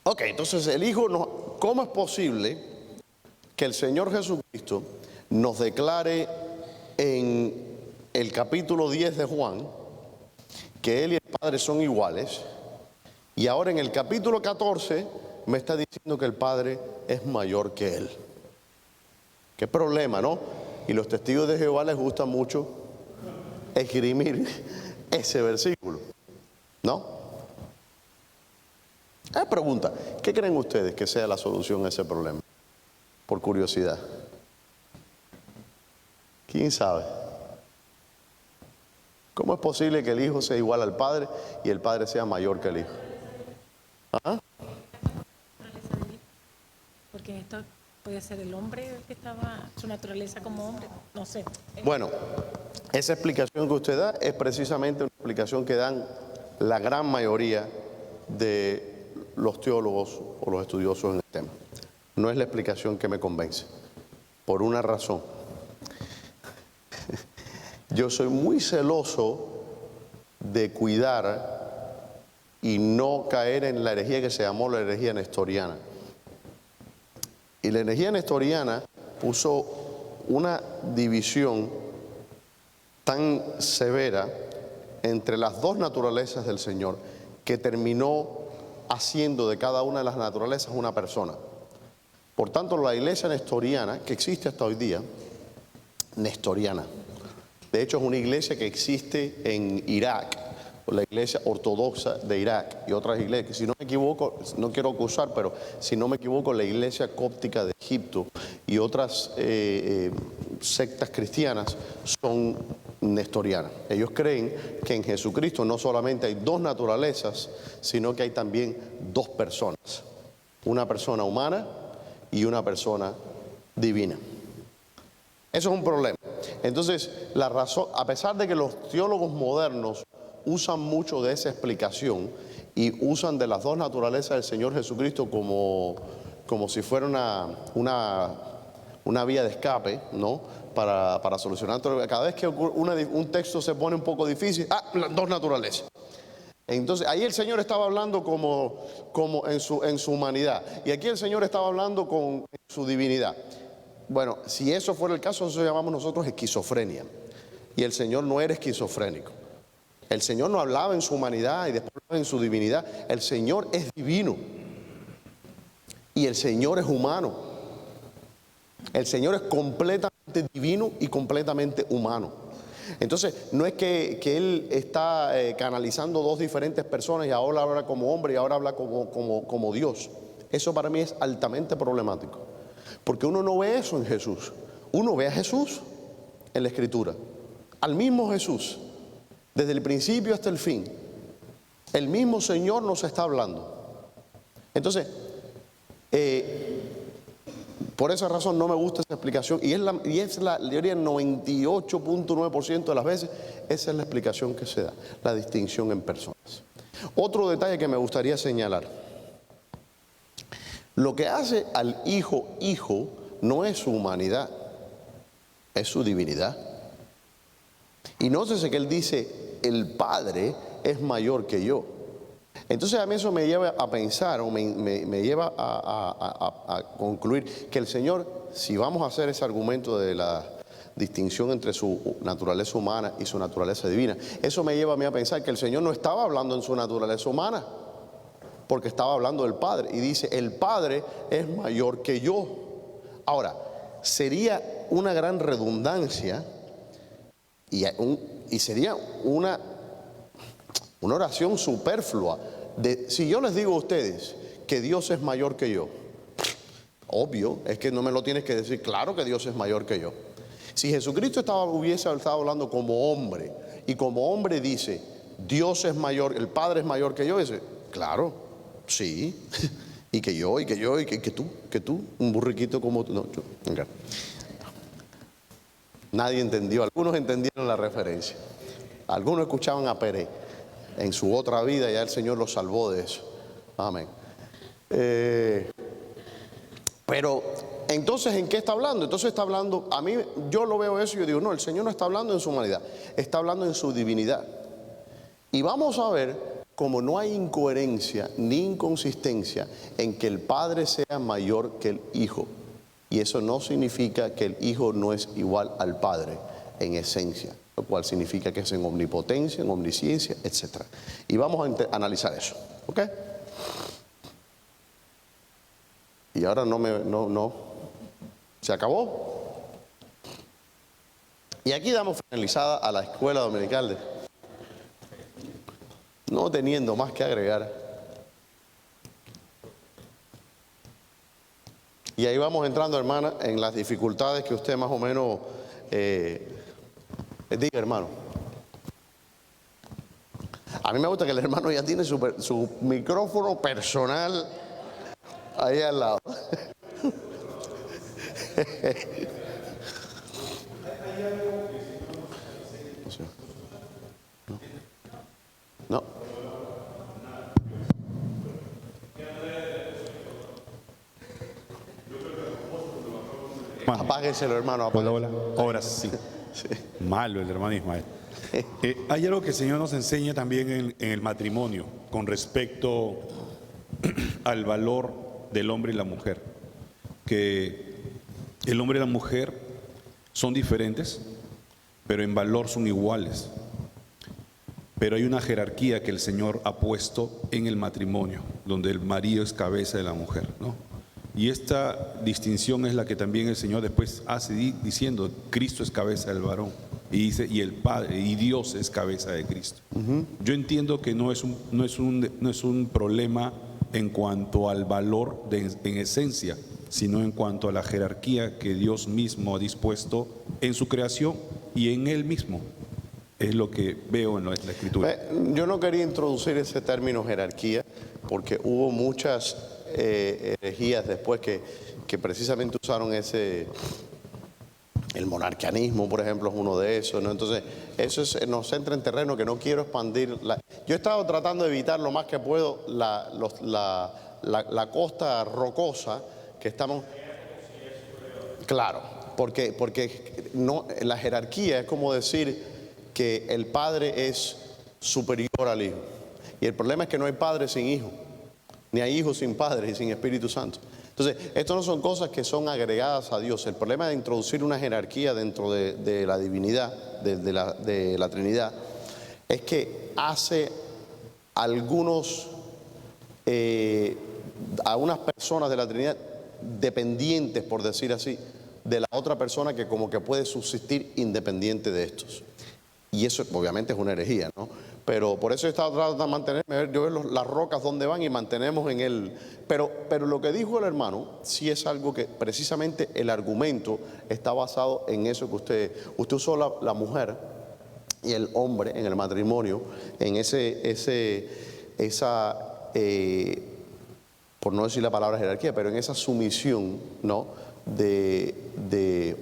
S1: Ok, entonces el Hijo, ¿cómo es posible que el Señor Jesucristo nos declare en el capítulo 10 de Juan que Él y el Padre son iguales, y ahora en el capítulo 14 me está diciendo que el Padre es mayor que Él? Qué problema, ¿no? Y los testigos de Jehová les gusta mucho esgrimir ese versículo, ¿no? Pregunta, ¿qué creen ustedes que sea la solución a ese problema? Por curiosidad. ¿Quién sabe? ¿Cómo es posible que el Hijo sea igual al Padre y el Padre sea mayor que el Hijo? ¿Ah?
S4: Porque esto puede ser el hombre que estaba, su naturaleza como hombre, no sé.
S1: Bueno, esa explicación que usted da es precisamente una explicación que dan la gran mayoría de los teólogos o los estudiosos en el tema. No es la explicación que me convence, por una razón. Yo soy muy celoso de cuidar y no caer en la herejía que se llamó la herejía nestoriana. Y la herejía nestoriana puso una división tan severa entre las dos naturalezas del Señor que terminó haciendo de cada una de las naturalezas una persona. Por tanto, la iglesia nestoriana, que existe hasta hoy día, nestoriana, de hecho es una iglesia que existe en Irak, la iglesia ortodoxa de Irak y otras iglesias, si no me equivoco, no quiero acusar, pero si no me equivoco, la iglesia cóptica de Egipto y otras sectas cristianas son nestorianas. Ellos creen que en Jesucristo no solamente hay dos naturalezas, sino que hay también dos personas, una persona humana y una persona divina. Eso es un problema. Entonces, la razón, a pesar de que los teólogos modernos usan mucho de esa explicación y usan de las dos naturalezas del Señor Jesucristo como como si fuera una vía de escape, ¿no? Para solucionar todo. Cada vez que un texto se pone un poco difícil, las dos naturalezas. Entonces, ahí el Señor estaba hablando como en su humanidad. Y aquí el Señor estaba hablando en su divinidad. Bueno, si eso fuera el caso, eso llamamos nosotros esquizofrenia. Y el Señor no era esquizofrénico. El Señor no hablaba en su humanidad y después en su divinidad. El Señor es divino. Y el Señor es humano. El Señor es completamente divino y completamente humano. Entonces, no es que Él está canalizando dos diferentes personas y ahora habla como hombre y ahora habla como Dios. Eso para mí es altamente problemático. Porque uno no ve eso en Jesús. Uno ve a Jesús en la Escritura. Al mismo Jesús. Desde el principio hasta el fin. El mismo Señor nos está hablando. Entonces, por esa razón no me gusta esa explicación y es la yo diría 98.9% de las veces esa es la explicación que se da, la distinción en personas. Otro detalle que me gustaría señalar: lo que hace al hijo no es su humanidad, es su divinidad. Y nótese que él dice, el Padre es mayor que yo. Entonces a mí eso me lleva a pensar o me lleva a concluir que el Señor, si vamos a hacer ese argumento de la distinción entre su naturaleza humana y su naturaleza divina, eso me lleva a mí a pensar que el Señor no estaba hablando en su naturaleza humana, porque estaba hablando del Padre y dice, el Padre es mayor que yo. Ahora, sería una gran redundancia y sería una oración superflua si yo les digo a ustedes que Dios es mayor que yo. Obvio, es que no me lo tienes que decir, claro que Dios es mayor que yo. Si Jesucristo hubiese estado hablando como hombre y como hombre dice, Dios es mayor, el Padre es mayor que yo, dice, claro, sí, y que tú, un burriquito como tú. No, okay. Nadie entendió, algunos entendieron la referencia, algunos escuchaban a Pérez. En su otra vida ya el Señor los salvó de eso. Amén. Pero entonces, ¿en qué está hablando? Entonces está hablando, a mí yo lo veo eso y yo digo, no, el Señor no está hablando en su humanidad, está hablando en su divinidad. Y vamos a ver cómo no hay incoherencia ni inconsistencia en que el Padre sea mayor que el Hijo. Y eso no significa que el Hijo no es igual al Padre en esencia, lo cual significa que es en omnipotencia, en omnisciencia, etc. Y vamos a analizar eso, ¿ok? Y ahora ¿se acabó? Y aquí damos finalizada a la escuela dominical, no teniendo más que agregar. Y ahí vamos entrando, hermana, en las dificultades que usted más o menos diga, hermano. A mí me gusta que el hermano ya tiene su micrófono personal ahí al lado. No. Apágueselo, hermano.
S2: Hola. Ahora sí.
S1: Sí.
S2: Malo el hermano Ismael. Hay algo que el Señor nos enseña también en el matrimonio con respecto al valor del hombre y la mujer. Que el hombre y la mujer son diferentes, pero en valor son iguales. Pero hay una jerarquía que el Señor ha puesto en el matrimonio, donde el marido es cabeza de la mujer, ¿no? Y esta distinción es la que también el Señor después hace diciendo, Cristo es cabeza del varón. Y dice, y el Padre, y Dios es cabeza de Cristo. Yo entiendo que no es un problema en cuanto al valor en esencia, sino en cuanto a la jerarquía que Dios mismo ha dispuesto en su creación y en Él mismo. Es lo que veo en la Escritura.
S1: Yo no quería introducir ese término jerarquía, porque hubo muchas herejías después que precisamente usaron el monarquianismo, por ejemplo, es uno de esos, ¿no? Entonces, nos entra en terreno que no quiero expandir. Yo he estado tratando de evitar lo más que puedo la costa rocosa que estamos... Claro, porque no, la jerarquía es como decir que el padre es superior al hijo. Y el problema es que no hay padre sin hijo, ni hay hijo sin padre y sin Espíritu Santo. Entonces, esto no son cosas que son agregadas a Dios. El problema de introducir una jerarquía dentro de la divinidad, de la Trinidad, es que hace a unas personas de la Trinidad dependientes, por decir así, de la otra persona que como que puede subsistir independiente de estos. Y eso obviamente es una herejía, ¿no? Pero por eso he estado tratando de mantenerme, yo veo las rocas donde van y mantenemos en él. Pero lo que dijo el hermano, sí es algo que precisamente el argumento está basado en eso que usted usó la mujer y el hombre en el matrimonio, en por no decir la palabra jerarquía, pero en esa sumisión, ¿no?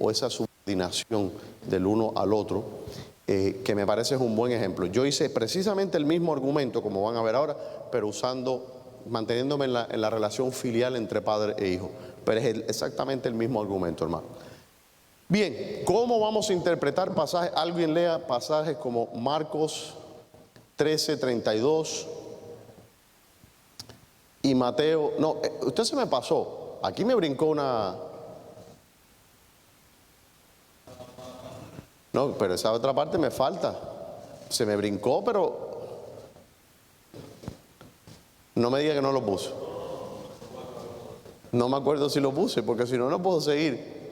S1: O esa subordinación del uno al otro. Que me parece es un buen ejemplo. Yo hice precisamente el mismo argumento, como van a ver ahora, pero manteniéndome en la relación filial entre padre e hijo. Pero es exactamente el mismo argumento, hermano. Bien, ¿cómo vamos a interpretar pasajes? Alguien lea pasajes como Marcos 13:32 y Mateo. No, usted se me pasó. Aquí me brincó una... No, pero esa otra parte me falta. Se me brincó, pero no me diga que no lo puse. No me acuerdo si lo puse, porque si no, no puedo seguir.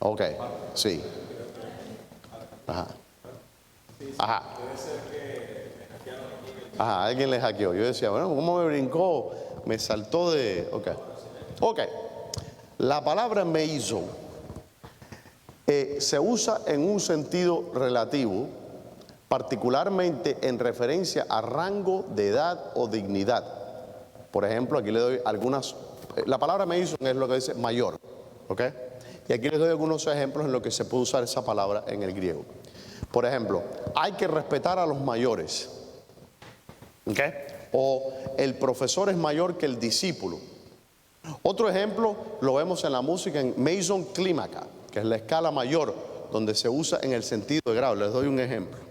S1: Ok, sí. Ajá. Ajá. Ajá, alguien le hackeó. Yo decía, bueno, ¿cómo me brincó? Me saltó de... Ok. La palabra meizo se usa en un sentido relativo, particularmente en referencia a rango de edad o dignidad. Por ejemplo, aquí le doy algunas... La palabra meizo es lo que dice mayor, ¿ok? Y aquí les doy algunos ejemplos en lo que se puede usar esa palabra en el griego. Por ejemplo, hay que respetar a los mayores, ¿ok? O el profesor es mayor que el discípulo. Otro ejemplo lo vemos en la música en meison clímaca, que es la escala mayor, donde se usa en el sentido de grado. Les doy un ejemplo.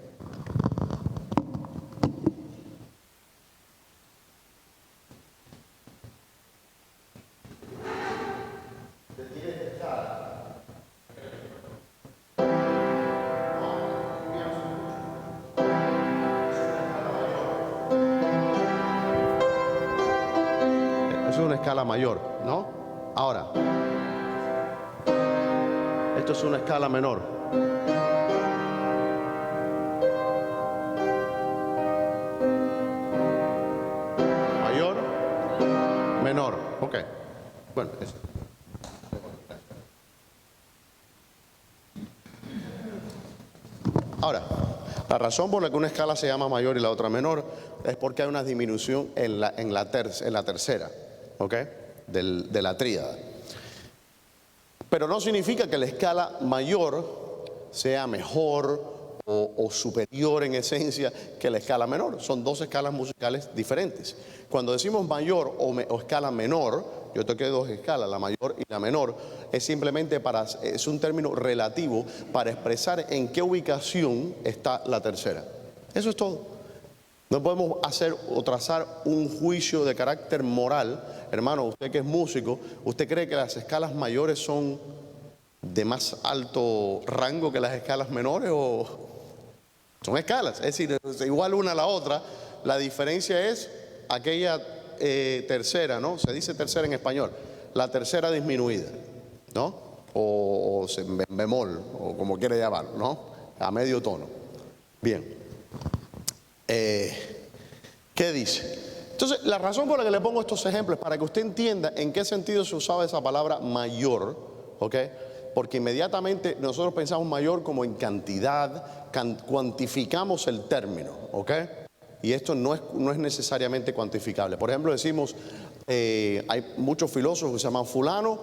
S1: Es una escala mayor, ¿no? Ahora, esto es una escala menor. Mayor, menor. Ok. Bueno, eso. Ahora, la razón por la que una escala se llama mayor y la otra menor es porque hay una disminución en la tercera, ¿ok? De la tríada. Pero no significa que la escala mayor sea mejor o superior en esencia que la escala menor. Son dos escalas musicales diferentes. Cuando decimos mayor o escala menor, yo toqué dos escalas, la mayor y la menor, es simplemente es un término relativo para expresar en qué ubicación está la tercera. Eso es todo. No podemos hacer o trazar un juicio de carácter moral. Hermano, usted que es músico, ¿usted cree que las escalas mayores son de más alto rango que las escalas menores? ¿O son escalas? Es decir, igual una a la otra. La diferencia es aquella tercera, ¿no? Se dice tercera en español. La tercera disminuida, ¿no? O bemol, o como quiere llamarlo, ¿no? A medio tono. Bien. ¿Qué dice? Entonces, la razón por la que le pongo estos ejemplos es para que usted entienda en qué sentido se usaba esa palabra mayor, ¿ok? Porque inmediatamente nosotros pensamos mayor como en cantidad, cuantificamos el término, ¿ok? Y esto no es necesariamente cuantificable. Por ejemplo, decimos, hay muchos filósofos que se llaman fulano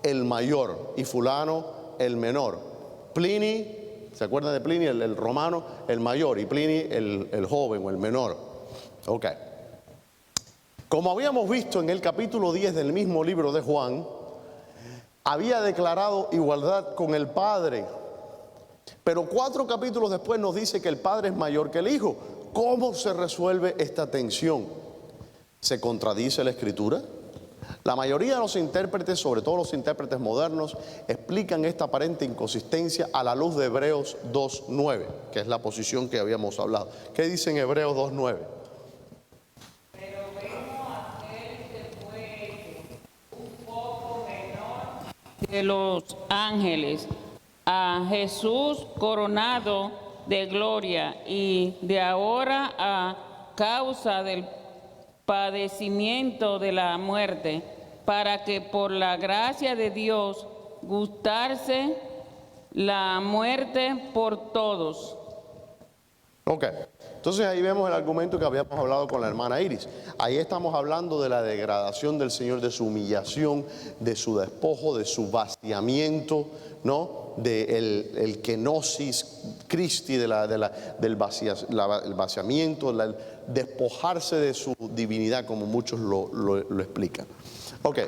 S1: el mayor y fulano el menor. Pliny ¿Se acuerdan de Plinio, el romano, el mayor, y Plinio, el joven o el menor? Ok. Como habíamos visto en el capítulo 10 del mismo libro de Juan, había declarado igualdad con el Padre. Pero 4 capítulos después nos dice que el Padre es mayor que el Hijo. ¿Cómo se resuelve esta tensión? ¿Se contradice la Escritura? La mayoría de los intérpretes, sobre todo los intérpretes modernos, explican esta aparente inconsistencia a la luz de Hebreos 2:9, que es la posición que habíamos hablado. ¿Qué dice en Hebreos 2:9?
S3: Pero vemos a aquel que fue un poco menor de los ángeles, a Jesús coronado de gloria y de ahora a causa del padecimiento de la muerte, para que por la gracia de Dios gustarse la muerte por todos.
S1: Ok, entonces ahí vemos el argumento que habíamos hablado con la hermana Iris. Ahí estamos hablando de la degradación del Señor, de su humillación, de su despojo, de su vaciamiento, ¿no? De el kenosis Christi, del vaciamiento, el despojarse de su divinidad, como muchos lo explican. Ok,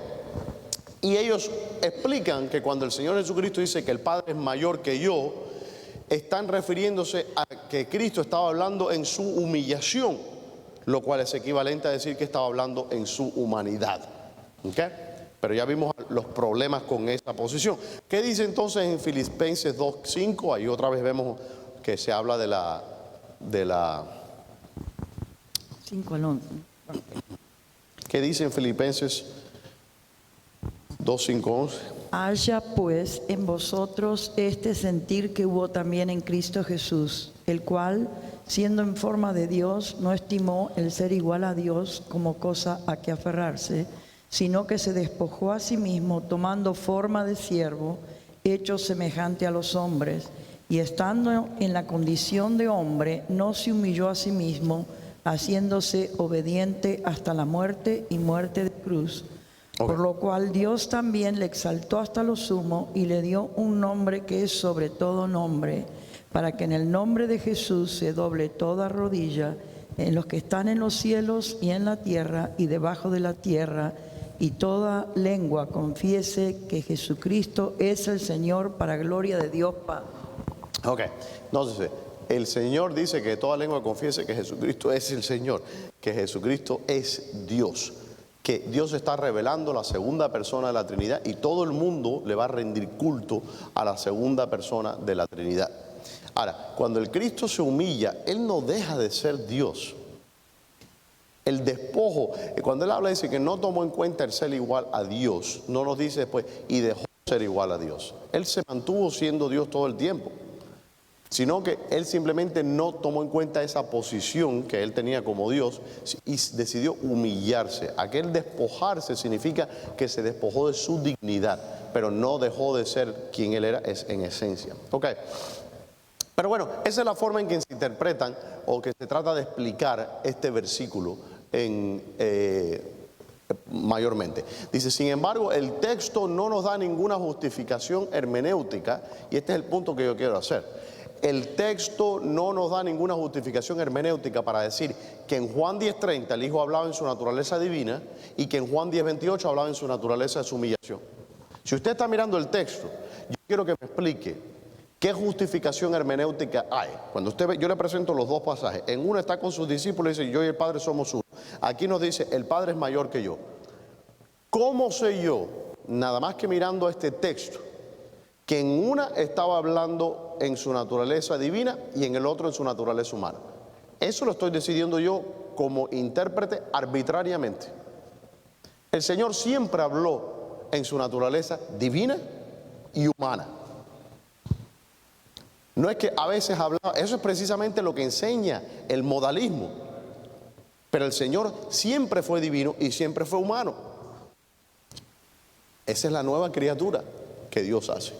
S1: y ellos explican que cuando el Señor Jesucristo dice que el Padre es mayor que yo, están refiriéndose a que Cristo estaba hablando en su humillación, lo cual es equivalente a decir que estaba hablando en su humanidad. ¿Ok? Pero ya vimos los problemas con esa posición. ¿Qué dice entonces en Filipenses 2:5? Ahí otra vez vemos que se habla de la
S6: 5 al 11.
S1: ¿Qué dice en Filipenses 2:5-11?
S6: Haya pues en vosotros este sentir que hubo también en Cristo Jesús, el cual, siendo en forma de Dios, no estimó el ser igual a Dios como cosa a que aferrarse, sino que se despojó a sí mismo, tomando forma de siervo, hecho semejante a los hombres, y estando en la condición de hombre, no se humilló a sí mismo, haciéndose obediente hasta la muerte y muerte de cruz.
S1: Ok.
S6: Por lo cual Dios también le exaltó hasta lo sumo y le dio un nombre que es sobre todo nombre, para que en el nombre de Jesús se doble toda rodilla, en los que están en los cielos y en la tierra y debajo de la tierra, y toda lengua confiese que Jesucristo es el Señor, para gloria de Dios Padre.
S1: Ok, entonces el Señor dice que toda lengua confiese que Jesucristo es el Señor, que Jesucristo es Dios, que Dios está revelando la segunda persona de la Trinidad y todo el mundo le va a rendir culto a la segunda persona de la Trinidad. Ahora, cuando el Cristo se humilla, Él no deja de ser Dios. El despojo, cuando Él habla, dice que no tomó en cuenta el ser igual a Dios, no nos dice después, y dejó de ser igual a Dios. Él se mantuvo siendo Dios todo el tiempo, sino que Él simplemente no tomó en cuenta esa posición que Él tenía como Dios y decidió humillarse. Aquel despojarse significa que se despojó de su dignidad, pero no dejó de ser quien Él era en esencia. Ok. Pero bueno, esa es la forma en que se interpretan o que se trata de explicar este versículo mayormente. Dice, sin embargo, el texto no nos da ninguna justificación hermenéutica, y este es el punto que yo quiero hacer. El texto no nos da ninguna justificación hermenéutica para decir que en Juan 10:30 el Hijo hablaba en su naturaleza divina y que en Juan 10:28 hablaba en su naturaleza de su humillación. Si usted está mirando el texto, yo quiero que me explique qué justificación hermenéutica hay. Cuando usted ve, yo le presento los dos pasajes. En uno está con sus discípulos y dice, yo y el Padre somos uno. Aquí nos dice, el Padre es mayor que yo. ¿Cómo sé yo, nada más que mirando este texto, que en una estaba hablando en su naturaleza divina y en el otro en su naturaleza humana? Eso lo estoy decidiendo yo como intérprete arbitrariamente. El Señor siempre habló en su naturaleza divina y humana. No es que a veces hablaba, eso es precisamente lo que enseña el modalismo. Pero el Señor siempre fue divino y siempre fue humano. Esa es la nueva criatura que Dios hace.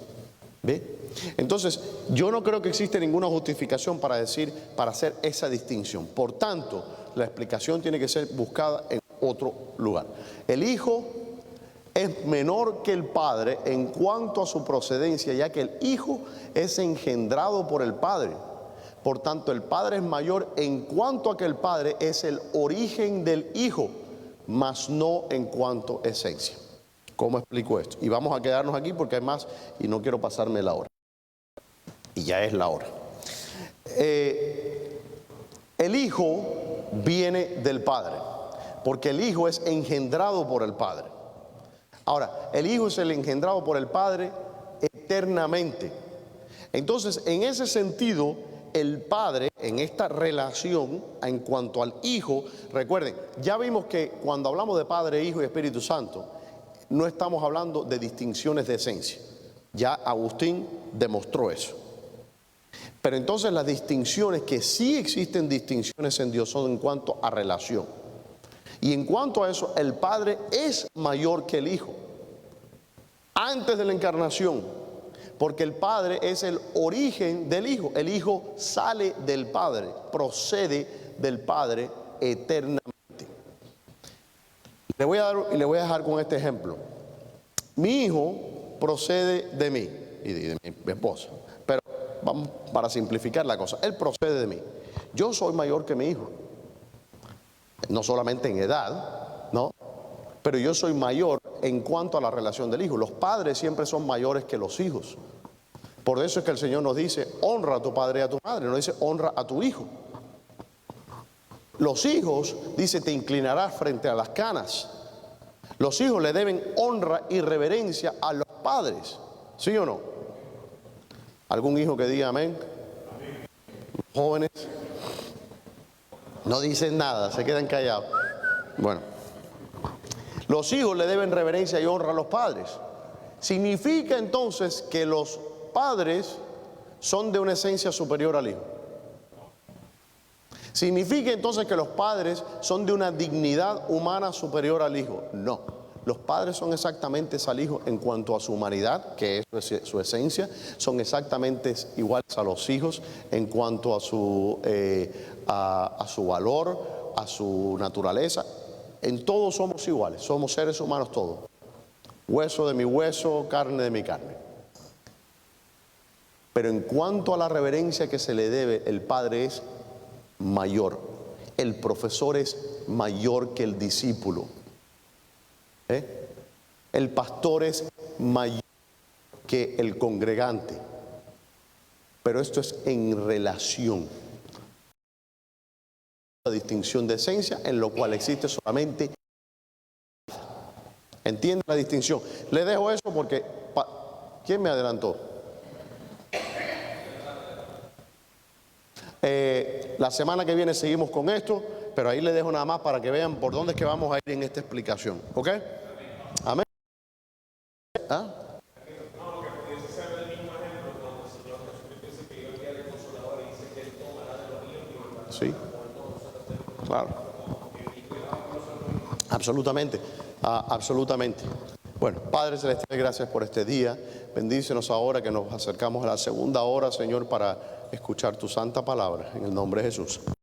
S1: ¿Ve? Entonces, yo no creo que existe ninguna justificación para hacer esa distinción. Por tanto, la explicación tiene que ser buscada en otro lugar. El Hijo es menor que el Padre en cuanto a su procedencia, ya que el Hijo es engendrado por el Padre. Por tanto, el Padre es mayor en cuanto a que el Padre es el origen del Hijo, mas no en cuanto a esencia. ¿Cómo explico esto? Y vamos a quedarnos aquí porque hay más y no quiero pasarme la hora. Y ya es la hora. El Hijo viene del Padre, porque el Hijo es engendrado por el Padre. Ahora, el Hijo es el engendrado por el Padre eternamente. Entonces, en ese sentido, el Padre, en esta relación en cuanto al Hijo, recuerden, ya vimos que cuando hablamos de Padre, Hijo y Espíritu Santo, no estamos hablando de distinciones de esencia. Ya Agustín demostró eso. Pero entonces las distinciones, que sí existen distinciones en Dios, son en cuanto a relación. Y en cuanto a eso, el Padre es mayor que el Hijo. Antes de la encarnación, porque el Padre es el origen del Hijo. El Hijo sale del Padre, procede del Padre eternamente. Le voy a dejar con este ejemplo. Mi hijo procede de mí y de mi esposa. Pero vamos, para simplificar la cosa, él procede de mí. Yo soy mayor que mi hijo. No solamente en edad, ¿no? Pero yo soy mayor en cuanto a la relación del hijo. Los padres siempre son mayores que los hijos. Por eso es que el Señor nos dice, honra a tu padre y a tu madre. No dice, honra a tu hijo. Los hijos, dice, te inclinarás frente a las canas. Los hijos le deben honra y reverencia a los padres. ¿Sí o no? ¿Algún hijo que diga amén? Jóvenes no dicen nada, se quedan callados. Bueno, los hijos le deben reverencia y honra a los padres. Significa entonces que los padres son de una esencia superior al hijo. ¿Significa entonces que los padres son de una dignidad humana superior al hijo? No. Los padres son exactamente al hijo en cuanto a su humanidad, que es su esencia. Son exactamente iguales a los hijos en cuanto a su valor, a su naturaleza. En todo somos iguales. Somos seres humanos todos. Hueso de mi hueso, carne de mi carne. Pero en cuanto a la reverencia que se le debe, el padre es mayor. El profesor es mayor que el discípulo. El pastor es mayor que el congregante. Pero esto es en relación. La distinción de esencia, en lo cual existe solamente. ¿Entiende la distinción? Le dejo eso porque ¿quién me adelantó? La semana que viene seguimos con esto, pero ahí le dejo nada más para que vean por dónde es que vamos a ir en esta explicación. ¿Ok? Amén. ¿Ah? Sí, claro. Absolutamente, absolutamente. Bueno, Padre Celestial, gracias por este día. Bendícenos ahora que nos acercamos a la segunda hora, Señor, para escuchar tu santa palabra. En el nombre de Jesús.